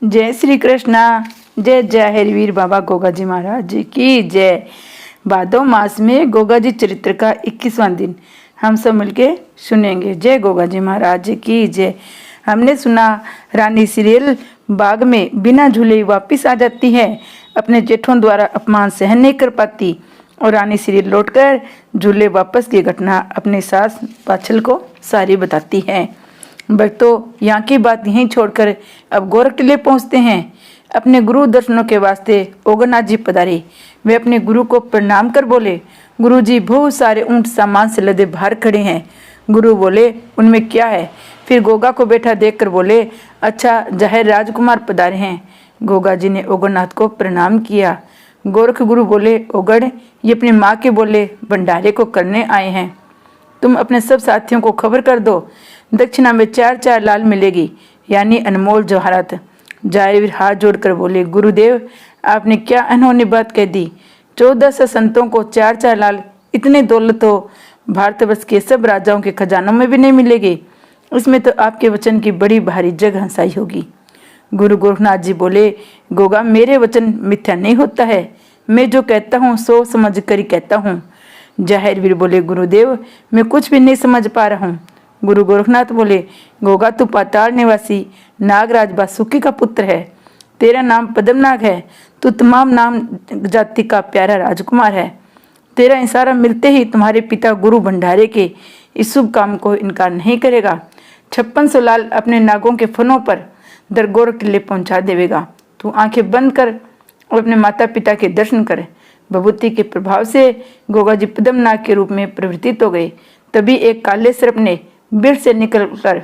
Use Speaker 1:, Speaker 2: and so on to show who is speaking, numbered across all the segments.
Speaker 1: जय श्री कृष्णा। जय जय हरिवीर बाबा गोगा जी महाराज जी की जय। भादो मास में गोगा जी चरित्र का 21वां दिन हम सब मिलके सुनेंगे। जय गोगा जी महाराज जी की जय। हमने सुना रानी सीरियल बाग में बिना झूले वापिस आ जाती है, अपने जेठों द्वारा अपमान सहन नहीं कर पाती और रानी सीरियल लौटकर झूले वापस की घटना अपने सास पाछल को सारी बताती है। भक्तों, यहाँ की बात यहीं छोड़कर अब गोरख टिले पहुँचते हैं। अपने गुरु दर्शनों के वास्ते ओगनाथ जी पधारे। वे अपने गुरु को प्रणाम कर बोले, गुरु जी बहुत सारे ऊंट सामान से लदे बाहर खड़े हैं। गुरु बोले, उनमें क्या है? फिर गोगा को बैठा देखकर बोले, अच्छा जाहिर राजकुमार पधारे हैं। गोगा जी ने ओगनाथ को प्रणाम किया। गोरख गुरु बोले, ओगड़ ये अपनी माँ के बोले भंडारे को करने आए हैं। तुम अपने सब साथियों को खबर कर दो, दक्षिणा में 4 लाल मिलेगी, यानी अनमोल जवाहरात। जायवीर हाथ जोड़कर बोले, गुरुदेव आपने क्या अनहोनी बात कह दी। 1400 संतों को 4 लाल, इतने दौलत तो भारतवर्ष के सब राजाओं के खजानों में भी नहीं मिलेगी। इसमें तो आपके वचन की बड़ी भारी जग हंसाई होगी। गुरु गोरखनाथ जी बोले, गोगा मेरे वचन मिथ्या नहीं होता है, मैं जो कहता हूँ सोच समझ कर ही कहता हूँ। जाहिरवीर बोले, गुरुदेव मैं कुछ भी नहीं समझ पा रहा हूँ। गुरु गोरखनाथ बोले, गोगा तू पाताल निवासी नागराज वासुकी का पुत्र है, तेरा नाम पद्मनाग है, तू तमाम नाम जाति का प्यारा राजकुमार है। तेरा इशारा मिलते ही तुम्हारे पिता गुरु भंडारे के इस शुभ काम को इनकार नहीं करेगा। 5600 लाल अपने नागों के फनों पर दरगोर टिले पहुंचा देवेगा। तू आंखें बंद कर और अपने माता पिता के दर्शन कर। भभूति के प्रभाव से गोगा जी पद्मनाग के रूप में परिवर्तित हो गए। तभी एक काले सर्प ने बिल से निकलकर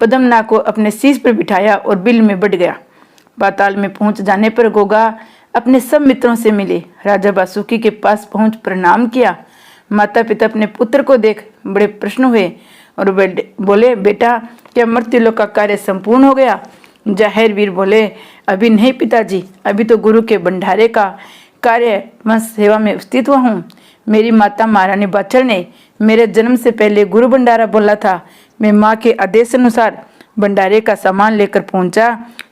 Speaker 1: पद्मनाग को अपने शीश पर बिठाया और बिल में बढ़ गया। पाताल में पहुंच जाने पर गोगा अपने सब मित्रों से मिले। राजा वासुकी के पास पहुंच प्रणाम किया। माता पिता अपने पुत्र को देख बड़े प्रसन्न हुए और बोले, बेटा क्या मृत्युलोक का कार्य संपूर्ण हो गया? जाहिरवीर बोले, अभी नहीं पिताजी, अभी तो गुरु के भंडारे का कार्य वंश सेवा में स्थित हुआ हूँ। मेरी माता महारानी बाचल ने मेरे जन्म से पहले गुरु भंडारा बोला था। मैं माँ के आदेश अनुसार भंडारे का सामान लेकर पहुंचा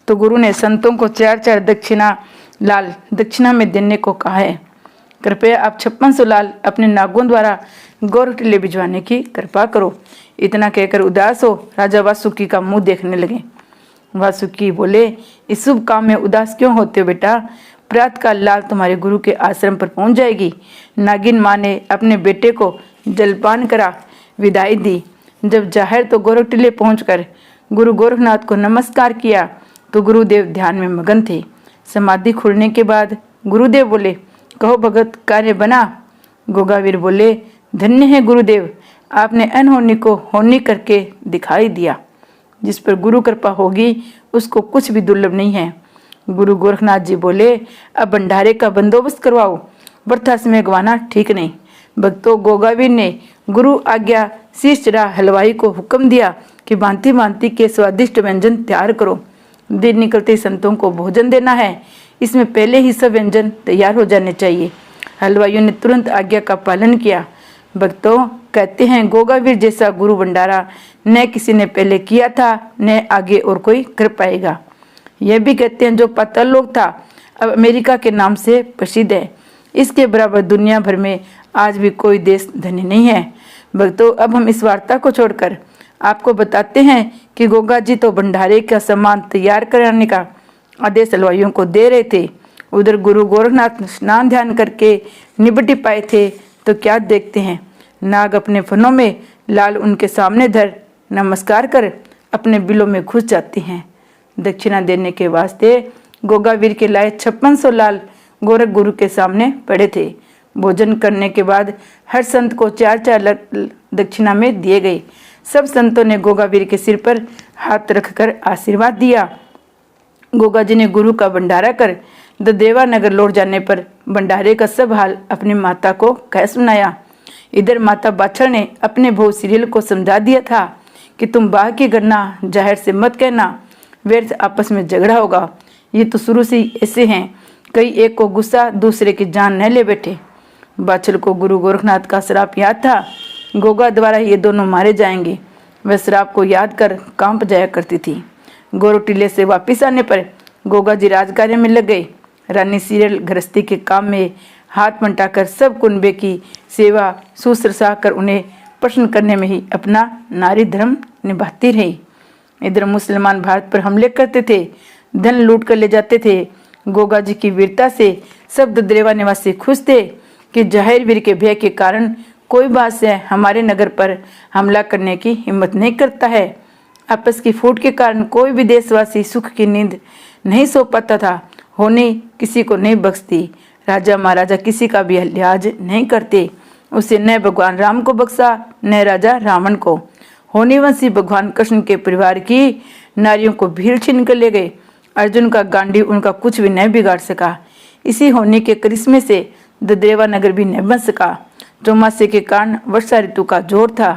Speaker 1: तो गुरु ने संतों को 4 दक्षिणा लाल दक्षिणा में देने को कहा है। कृपया आप 5600 लाल अपने नागों द्वारा गोरख टिले भिजवाने की कृपा करो। इतना कहकर उदास हो राजा वासुकी का मुंह देखने लगे। वासुकी बोले, इस शुभ काम में उदास क्यों होते हो बेटा? प्रातःकाल लाल तुम्हारे गुरु के आश्रम पर पहुंच जाएगी। नागिन माँ ने अपने बेटे को जलपान करा विदाई दी। जब जाहिर तो गोरख टिले पहुंचकर गुरु गोरखनाथ को नमस्कार किया तो गुरुदेव ध्यान में मगन थे। समाधि खुलने के बाद गुरुदेव बोले, कहो भगत कार्य बना? गोगावीर बोले, धन्य है गुरुदेव, आपने अनहोनी को होनी करके दिखाई दिया। जिस पर गुरु कृपा होगी उसको कुछ भी दुर्लभ नहीं है। गुरु गोरखनाथ जी बोले, अब भंडारे का बंदोबस्त करवाओ, वृथा समय गवाना ठीक नहीं। भक्तों, गोगावीर ने गुरु आज्ञा शीश चढ़ा हलवाई को हुक्म दिया कि भांति भांति के स्वादिष्ट व्यंजन तैयार करो। दिन निकलते संतों को भोजन देना है, इसमें पहले ही सब व्यंजन तैयार हो जाने चाहिए। हलवाइयों ने तुरंत आज्ञा का पालन किया। भक्तों, कहते हैं गोगावीर जैसा गुरु भंडारा न किसी ने पहले किया था, न आगे और कोई कर पाएगा। यह भी कहते हैं जो पाताल लोक था अब अमेरिका के नाम से प्रसिद्ध है। इसके बराबर दुनिया भर में आज भी कोई देश धनी नहीं है। भक्तों, अब हम इस वार्ता को छोड़कर आपको बताते हैं कि गोगा जी तो भंडारे का सामान तैयार कराने का आदेश हलवाइयों को दे रहे थे। उधर गुरु गोरखनाथ स्नान ध्यान करके निपट पाए थे तो क्या देखते हैं, नाग अपने फनों में लाल उनके सामने धर नमस्कार कर अपने बिलों में घुस जाते हैं। दक्षिणा देने के वास्ते गोगावीर के लाए 5600 लाल गोरख गुरु के सामने पड़े थे। भोजन करने के बाद हर संत को 4 दक्षिणा में दिए गए। सब संतों ने गोगावीर के सिर पर हाथ रखकर आशीर्वाद दिया। गोगा जी ने गुरु का भंडारा कर ददेवा नगर लौट जाने पर भंडारे का सब हाल अपनी माता को कह सुनाया। इधर माता बाछड़ ने अपने बहु सीरियल को समझा दिया था कि तुम बाह की गणना जाहिर से मत कहना, व्यर्थ आपस में झगड़ा होगा। ये तो शुरू से ऐसे हैं, कई एक को गुस्सा दूसरे की जान न ले बैठे। बाछड़ को गुरु गोरखनाथ का श्राप याद था, गोगा द्वारा ये दोनों मारे जाएंगे। वह श्राप को याद कर कांप जाया करती थी। गोरू टीले से वापिस आने पर गोगा जी राजकार्य में लग गए। रानी सीरियल गृहस्थी के काम में हाथ बंटाकर सब कुनबे की सेवा शुश्रूषा कर उन्हें प्रसन्न करने में ही अपना नारी धर्म निभाती रही। इधर मुसलमान भारत पर हमले करते थे, धन लूट कर ले जाते थे। गोगा जी की वीरता से सब ददरेवा निवासी खुश थे कि जाहिर वीर के भय के कारण कोई बात से हमारे नगर पर हमला करने की हिम्मत नहीं करता है। आपस की फूट के कारण कोई भी देशवासी सुख की नींद नहीं सो पाता था। होनी किसी को नहीं बख्शती, राजा महाराजा किसी का भी लिहाज नहीं करते। उसे न भगवान राम को बख्शा न राजा रावण को। होनी वंशी भगवान कृष्ण के परिवार की नारियों को भीड़ छीन कर ले गए। अर्जुन का गांडीव उनका कुछ भी नहीं बिगाड़ सका। इसी होनी के करिश्मे से ददरेवा नगर भी नहीं बन सका। चौमासे के कारण वर्षा ऋतु का जोर था।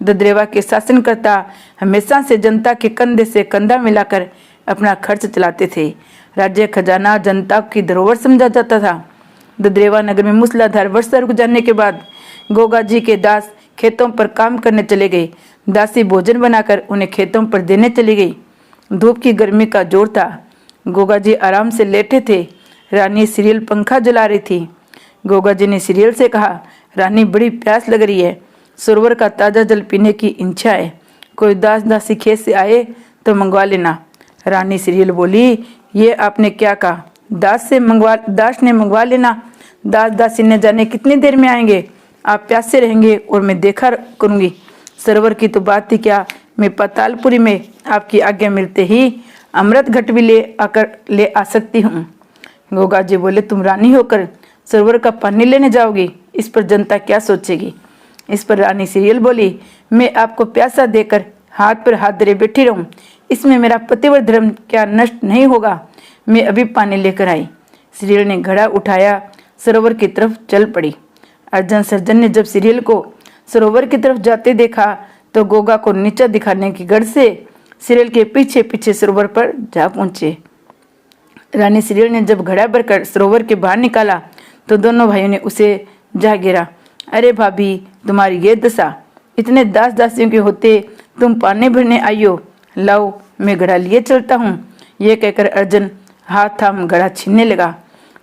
Speaker 1: ददरेवा के शासनकर्ता हमेशा से जनता के कंधे से कंधा मिलाकर अपना खर्च चलाते थे। राज्य खजाना जनता की धरोहर समझा जाता था। ददरेवा नगर में मूसलाधार वर्षा रुक जाने के बाद गोगा जी के दास खेतों पर काम करने चले गए। दासी भोजन बनाकर उन्हें खेतों पर देने चली गई। धूप की गर्मी का जोर था। गोगा जी आराम से लेटे थे। रानी सीरियल पंखा जला रही थी। गोगा जी ने सीरियल से कहा, रानी बड़ी प्यास लग रही है, सरोवर का ताज़ा जल पीने की इच्छा है। कोई दास दासी खेत से आए तो मंगवा लेना। रानी सीरियल बोली, ये आपने क्या कहा? दास ने मंगवा लेना। दास दासी ने जाने कितनी देर में आएंगे। आप प्यासे रहेंगे और मैं देखा करूंगी। सरोवर की तो बात ही क्या, मैं पातालपुरी में आपकी आज्ञा मिलते ही अमृत घट भी ले आ सकती हूँ। गोगा जी बोले, तुम रानी होकर सरोवर का पानी लेने जाओगी, इस पर जनता क्या सोचेगी? इस पर रानी सीरियल बोली, मैं आपको प्यासा देकर हाथ पर हाथ धरे बैठी रहूं, इसमें मेरा पतिव्रत धर्म क्या नष्ट नहीं होगा? मैं अभी पानी लेकर आई। सीरियल ने घड़ा उठाया, सरोवर की तरफ चल पड़ी। अर्जन सर्जन ने जब सीरियल को सरोवर की तरफ जाते देखा तो गोगा को नीचा दिखाने की गढ़ से सीरियल के पीछे पीछे सरोवर पर जा पहुंचे। रानी सीरियल ने जब घड़ा भरकर सरोवर के बाहर निकाला तो दोनों भाइयों ने उसे जा गिरा। अरे भाभी, तुम्हारी ये दशा, इतने दास दासियों के होते तुम पानी भरने आई हो। लाओ, मैं घड़ा लिए चलता हूँ। ये कहकर अर्जुन हाथ थाम घड़ा छीनने लगा।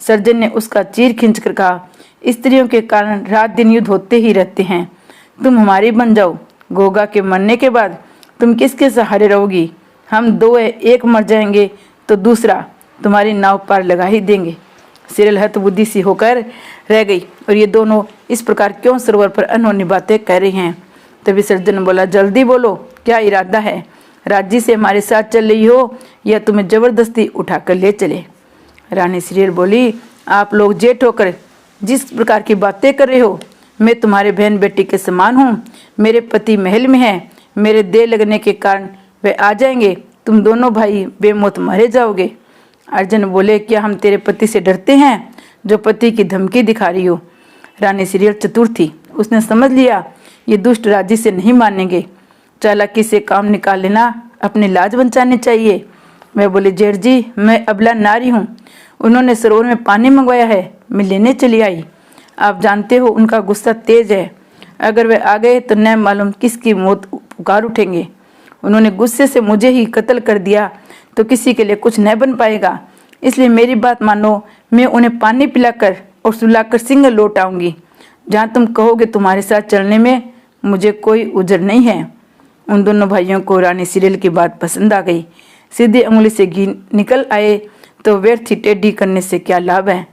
Speaker 1: सर्जन ने उसका चीर खींच कर कहा, स्त्रियों के कारण रात दिन युद्ध होते ही रहते हैं, तुम हमारी बन जाओ। गोगा के मरने के बाद तुम किसके सहारे रहोगी? हम दो है, एक मर जाएंगे तो दूसरा तुम्हारी नाव पार लगा ही देंगे। सीरियल हतबुद्धि सी होकर रह गई और ये दोनों इस प्रकार क्यों सरोवर पर अनहोनी बातें कह रही हैं। तभी सर्जन ने बोला, जल्दी बोलो, क्या इरादा है? राजी से हमारे साथ चल रही हो या तुम्हें जबरदस्ती उठाकर ले चले? रानी सीरियल बोली, आप लोग जेठ होकर जिस प्रकार की बातें कर रहे हो, मैं तुम्हारे बहन बेटी के समान हूँ। मेरे पति महल में हैं, मेरे देर लगने के कारण वे आ जाएंगे, तुम दोनों भाई बेमौत मारे जाओगे। अर्जुन बोले, क्या हम तेरे पति से डरते हैं जो पति की धमकी दिखा रही हो? रानी सीरियल चतुर थी, उसने समझ लिया ये दुष्ट राजी से नहीं मानेंगे। चालाकी से काम निकाल लेना, अपनी लाज बचानी चाहिए। मैं बोले, जेठ जी, मैं अबला नारी हूँ, उन्होंने सरोवर में पानी मंगवाया है, मैं लेने चली आई। आप जानते हो उनका गुस्सा तेज है, अगर वे आ गए तो न मालूम किसकी मौत पुकार उठेंगे। उन्होंने गुस्से से मुझे ही कत्ल कर दिया तो किसी के लिए कुछ न बन पाएगा, इसलिए मेरी बात मानो, मैं उन्हें पानी पिलाकर और सुलाकर सिंगल लौट आऊंगी। जहाँ तुम कहोगे तुम्हारे साथ चलने में मुझे कोई उजर नहीं है। उन दोनों भाइयों को रानी सीरियल की बात पसंद आ गई। सीधी उंगली से घी निकल आए तो व्यर्थ ही टेढ़ी करने से क्या लाभ है।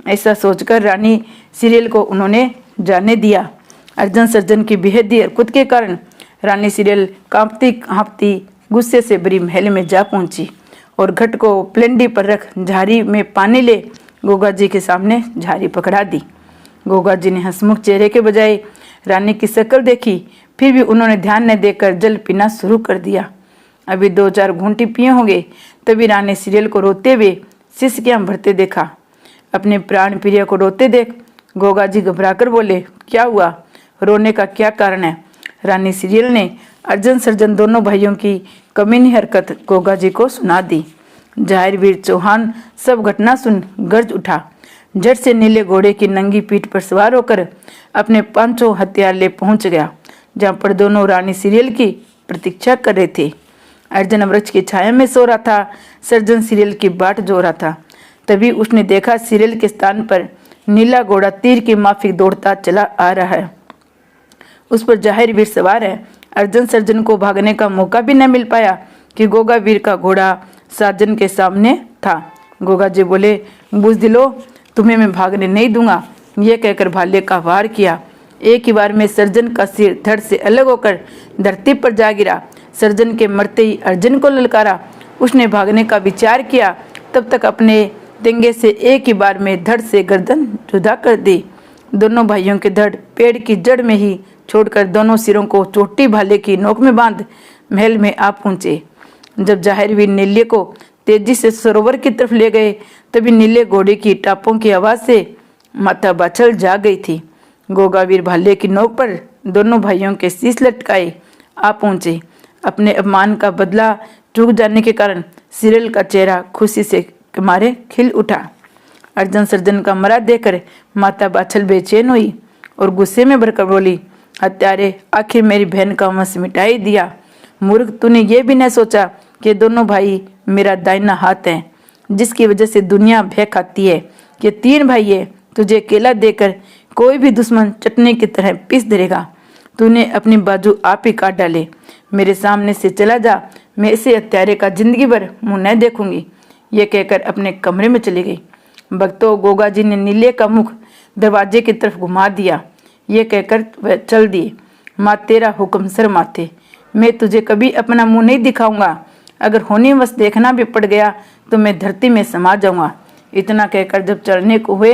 Speaker 1: ऐसा सोचकर रानी सीरियल को उन्होंने जाने दिया। अर्जुन सर्जन की बेहदी हरकत के कारण रानी सीरियल कांपती कांपती गुस्से से भरी महल में जा पहुंची और घट को प्लेंडी पर रख झारी में पानी ले गोगा जी के सामने झारी पकड़ा दी। गोगा जी ने हंसमुख चेहरे के बजाय रानी की शक्ल देखी, फिर भी उन्होंने ध्यान न देकर जल पीना शुरू कर दिया। अभी 2-4 घूंटी पिए होंगे तभी रानी सीरियल को रोते हुए सिसकियां भरते देखा। अपने प्राण प्रिय को रोते देख गोगा जी घबराकर बोले, क्या हुआ? रोने का क्या कारण है? रानी सीरियल ने अर्जुन सर्जन दोनों भाइयों की कमीनी हरकत गोगा जी को सुना दी। जाहिर वीर चौहान सब घटना सुन गर्ज उठा। झट से नीले घोड़े की नंगी पीठ पर सवार होकर अपने 5 हथियार ले पहुंच गया, जहां पर दोनों रानी सीरियल की प्रतीक्षा कर रहे थे। अर्जुन वृक्ष की छाया में सो रहा था। सर्जन सीरियल की बाट जो रहा था। तभी उसने देखा सीरियल के स्थान पर नीला घोड़ा तीर की माफिक दौड़ता चला आ रहा है। उस पर जाहिर वीर सवार है। अर्जुन सर्जन को भागने का मौका भी न मिल पाया कि गोगा वीर का घोड़ा साजन के सामने था। गोगा जी बोले, बुज़दिलो, तुम्हें मैं भागने नहीं दूंगा। यह कहकर भाले का वार किया। एक ही बार में सर्जन का सिर धड़ से अलग होकर धरती पर जा गिरा। सर्जन के मरते ही अर्जुन को ललकारा। उसने भागने का विचार किया, तब तक अपने तेंगे से एक ही बार में धड़ से गर्दन जुदा कर दी। दोनों भाइयों के धड़ पेड़ की जड़ में ही छोड़कर दोनों सिरों को चोटी भाले की नोक में बांध महल में आ पहुंचे। जब जाहिरवीर नीले को तेजी से सरोवर की तरफ ले गए, तभी नीले घोड़े की टापों की आवाज से माता बाछल जाग गई थी। गोगावीर भाले की नोक पर दोनों भाइयों के शीश लटकाए आ पहुंचे। अपने अपमान का बदला चूक जाने के कारण सीरियल का चेहरा खुशी से मारे खिल उठा। अर्जुन सर्जन का मरा देखकर माता बाछल बेचैन हुई और गुस्से में भरकर बोली, हत्यारे, आखिर मेरी बहन का वंश मिटा ही दिया। मूर्ख, तूने ये भी न सोचा कि दोनों भाई मेरा दाहिना हाथ है, जिसकी वजह से दुनिया भय खाती है कि 3 भाई है। तुझे अकेला देकर कोई भी दुश्मन चटनी की तरह पीस देगा। तूने अपनी बाजू आप ही काट डाले। मेरे सामने से चला जा, मैं इसे हत्यारे का जिंदगी भर मुंह न देखूंगी। ये कहकर अपने कमरे में चली गई। भक्तों, गोगा जी ने नीले का मुख दरवाजे की तरफ घुमा दिया। ये कहकर वह चल दिए। माँ, तेरा हुक्म सर माथे, मैं तुझे कभी अपना मुंह नहीं दिखाऊंगा। अगर होने वश देखना भी पड़ गया तो मैं धरती में समा जाऊंगा। इतना कहकर जब चलने को हुए,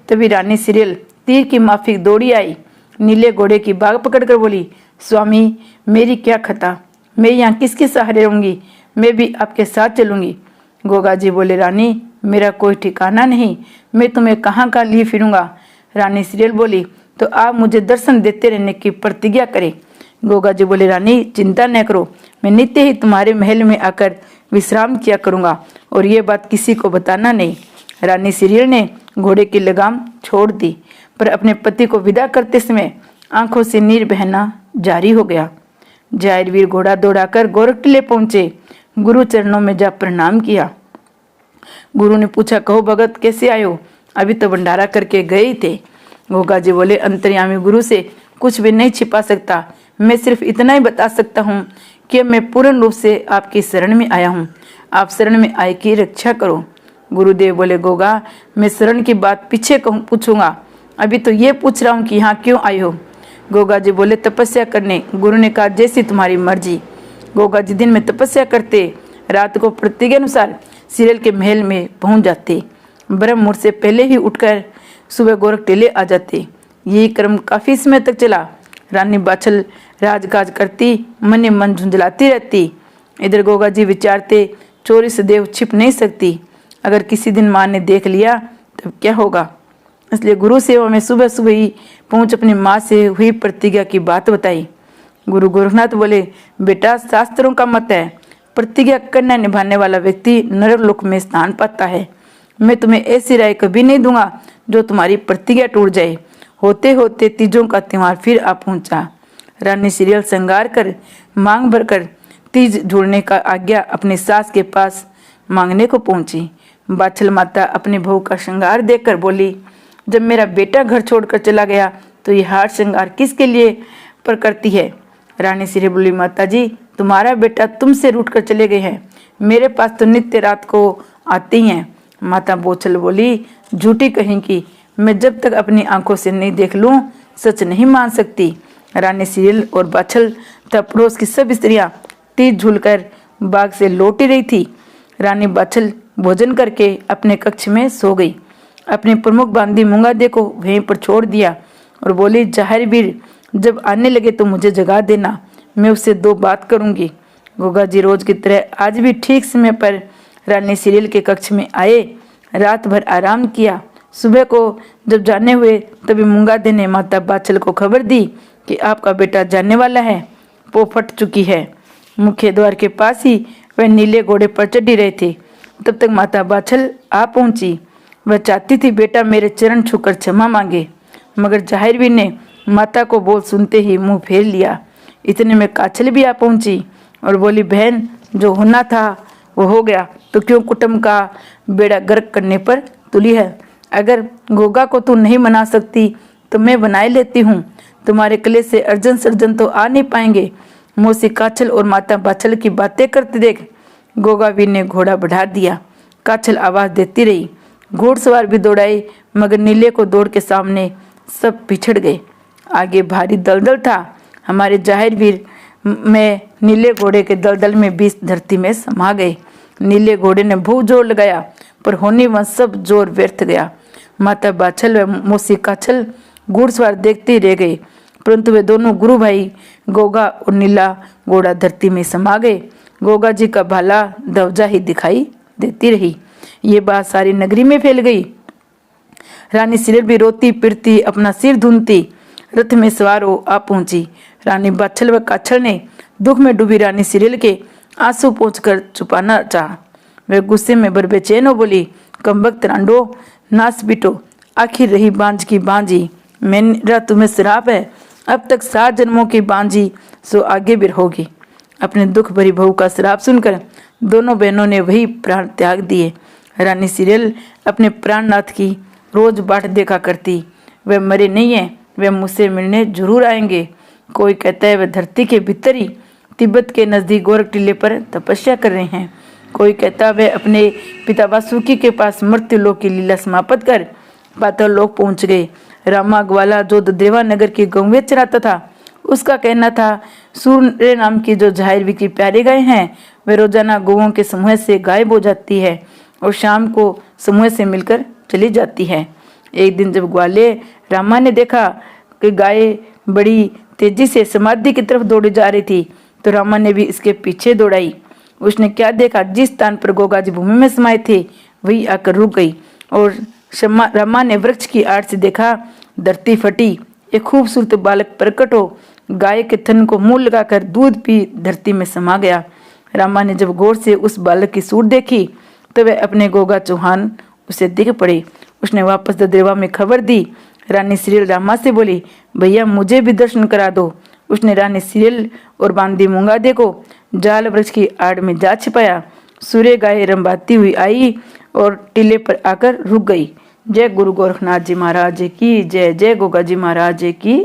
Speaker 1: तभी रानी सीरियल तीर की माफिक दौड़ी आई। नीले घोड़े की बाग पकड़कर बोली, स्वामी, मेरी क्या खता, मैं यहाँ किसके सहारे रहूंगी? मैं भी आपके साथ चलूंगी। गोगा जी बोले, रानी, मेरा कोई ठिकाना नहीं, मैं तुम्हें कहाँ कहाँ लिए फिरूंगा। रानी सीरियल बोली, तो आप मुझे दर्शन देते रहने की प्रतिज्ञा करें। गोगा जी बोले, रानी, चिंता न करो, मैं नित्य ही तुम्हारे महल में आकर विश्राम किया करूंगा और ये बात किसी को बताना नहीं। रानी सीरियल ने घोड़े की लगाम छोड़ दी, पर अपने पति को विदा करते समय आंखों से नीर बहना जारी हो गया। जाहिरवीर घोड़ा दौड़ाकर गोरख टिले पहुंचे। गुरु चरणों में जा प्रणाम किया। गुरु ने पूछा, कहो भगत, कैसे आयो? अभी तो भंडारा करके गए ही थे। गोगा जी बोले, अंतर्यामी गुरु से कुछ भी नहीं छिपा सकता। मैं सिर्फ इतना ही बता सकता हूँ कि मैं पूर्ण रूप से आपकी शरण में आया हूँ। आप शरण में आए की रक्षा करो। गुरुदेव बोले, गोगा, मैं शरण की बात पीछे पूछूंगा, अभी तो ये पूछ रहा हूँ कि यहाँ क्यों आए हो? गोगा जी बोले, तपस्या करने। गुरु ने कहा, जैसी तुम्हारी मर्जी। गोगा जी दिन में तपस्या करते, रात को प्रतिज्ञा अनुसार सीरियल के महल में पहुंच जाते। ब्रह्म मुहूर्त से पहले ही उठकर सुबह गोरख टेले आ जाते। यही क्रम काफी समय तक चला। रानी बाछल राजकाज करती, मन ही मन झुंझलाती रहती। इधर गोगा जी विचारते, चोरी सदैव छिप नहीं सकती, अगर किसी दिन माँ ने देख लिया तब क्या होगा। इसलिए गुरु सेवा में सुबह सुबह ही पहुंच अपनी माँ से हुई प्रतिज्ञा की बात बताई। गुरु गोरखनाथ बोले, बेटा, शास्त्रों का मत है, प्रतिज्ञा करना निभाने वाला व्यक्ति नरलोक में स्थान पाता है। मैं तुम्हें ऐसी राय कभी नहीं दूंगा जो तुम्हारी प्रतिज्ञा टूट जाए। होते होते तीजों का त्योहार फिर आ पहुंचा। रानी सीरियल श्रृंगार कर मांग भरकर तीज जुड़ने का आज्ञा अपनी सास के पास मांगने को पहुंची। बाछल माता अपने बहू का श्रृंगार देखकर बोली, जब मेरा बेटा घर छोड़कर चला गया तो ये हार श्रृंगार किसके लिए पर करती है? रानी सीरियल बोली, माता जी, तुम्हारा बेटा तुमसे रूठ कर चले गए हैं, मेरे पास तो नित्य रात को आती हैं। माता बोछल बोली, झूठी कहेंगी, मैं जब तक अपनी आंखों से नहीं देख लूं सच नहीं मान सकती। रानी सीरियल और बाछल तथा पड़ोस की सब स्त्रियां तीज झूलकर बाग से लौट रही थी। रानी बाछल भोजन करके अपने कक्ष में सो गई। अपने प्रमुख बांदी मुंगादे को वहीं पर छोड़ दिया और बोली, जाहिरवीर जब आने लगे तो मुझे जगा देना, मैं उससे 2 बात करूंगी। गोगा जी रोज की तरह आज भी ठीक समय पर रानी सीरियल के कक्ष में आए। रात भर आराम किया। सुबह को जब जाने हुए तभी मुंगादे ने माता बाछल को खबर दी कि आपका बेटा जाने वाला है, पो फट चुकी है। मुख्य द्वार के पास ही वह नीले घोड़े पर चढ़ी रहे थे। तब तक माता बाछल आ पहुंची। वह चाहती थी बेटा मेरे चरण छूकर क्षमा मांगे, मगर जाहिरवीर ने माता को बोल सुनते ही मुंह फेर लिया। इतने में काछल भी आ पहुंची और बोली, बहन, जो होना था वो हो गया, तो क्यों कुटुंब का बेड़ा गर्क करने पर तुली है। अगर गोगा को तू नहीं मना सकती तो मैं बनाए लेती हूँ। तुम्हारे कले से अर्जन सर्जन तो आ नहीं पाएंगे। मौसी काछल और माता बाछल की बातें करते देख गोगावीर ने घोड़ा बढ़ा दिया। काछल आवाज देती रही। घोड़सवार भी दौड़ाए, मगर नीले को दौड़ के सामने सब पिछड़ गए। आगे भारी दलदल था। हमारे जाहिर वीर में नीले घोड़े के दलदल में बीच धरती में समा गए। नीले घोड़े ने बहुत जोर लगाया, पर होने वह सब जोर व्यर्थ गया। माता बाछल व मौसी काछल घुड़सवार देखते ही रह गए, परंतु वे दोनों गुरु भाई गोगा और नीला घोड़ा धरती में समा गए। गोगा जी का भाला दवजा ही दिखाई देती रही। ये बात सारी नगरी में फैल गई। रानी सिरल भी रोती पिटती अपना सिर धुनती रथ में सवार हो आ पहुंची। रानी बाछल व काछल ने दुख में डूबी रानी सिरल के आंसू पहुंचकर छुपाना चाहा। वे गुस्से में बर बेचैन हो बोली, कमबख्त रांडो, नास बिटो, आखिर रही बांझ की बांझी। मेरा तुम्हें श्राप है, अब तक 7 जन्मों की बांझी सो आगे भी रहोगी। अपने दुख भरी बहू का श्राप सुनकर दोनों बहनों ने वही प्राण त्याग दिए। रानी सिरल अपने प्राणनाथ की रोज बाट देखा करती। वे मरे नहीं है, वे मुझसे मिलने जरूर आएंगे। कोई कहता है वे धरती के भीतर ही तिब्बत के नजदीक गोरख टीले पर तपस्या कर रहे हैं। कोई कहता वे अपने पिता वासुकी के पास मृत्यु लोक की लीला समाप्त कर पाताल लोक पहुंच गए। रामा ग्वाला जो ददेवा नगर की गौवें चराता था, उसका कहना था सूर्य नाम की जो जाहिर की प्यारी गाय हैं, वे रोजाना गौओं के समूह से गायब हो जाती है और शाम को समूह से मिलकर चली जाती है। एक दिन जब ग्वाले रामा ने देखा कि गाय बड़ी तेजी से समाधि की तरफ दौड़ी जा रही थी, तो रामा ने भी इसके पीछे दौड़ाई। उसने क्या देखा, जिस स्थान पर गोगा जी भूमि में समाये थे वही आकर रुक गई और रामा ने वृक्ष की आड़ से देखा, धरती फटी, एक खूबसूरत बालक प्रकट हो गाय के थन को मुंह लगाकर दूध पी धरती में समा गया। रामा ने जब गौर से उस बालक की सूरत देखी तो वह अपने गोगा चौहान उसे दिख पड़े। उसने वापस ददेवा में खबर दी। रानी सिरल रामा से बोली, भैया मुझे भी दर्शन करा दो। उसने रानी सिरल और बांदी मूंगादे को जाल वृक्ष की आड़ में जा छिपाया। सूर्य गाय रंबाती हुई आई और टीले पर आकर रुक गई। जय गुरु गोरखनाथ जी महाराज की जय। जय गोगा जी महाराज की।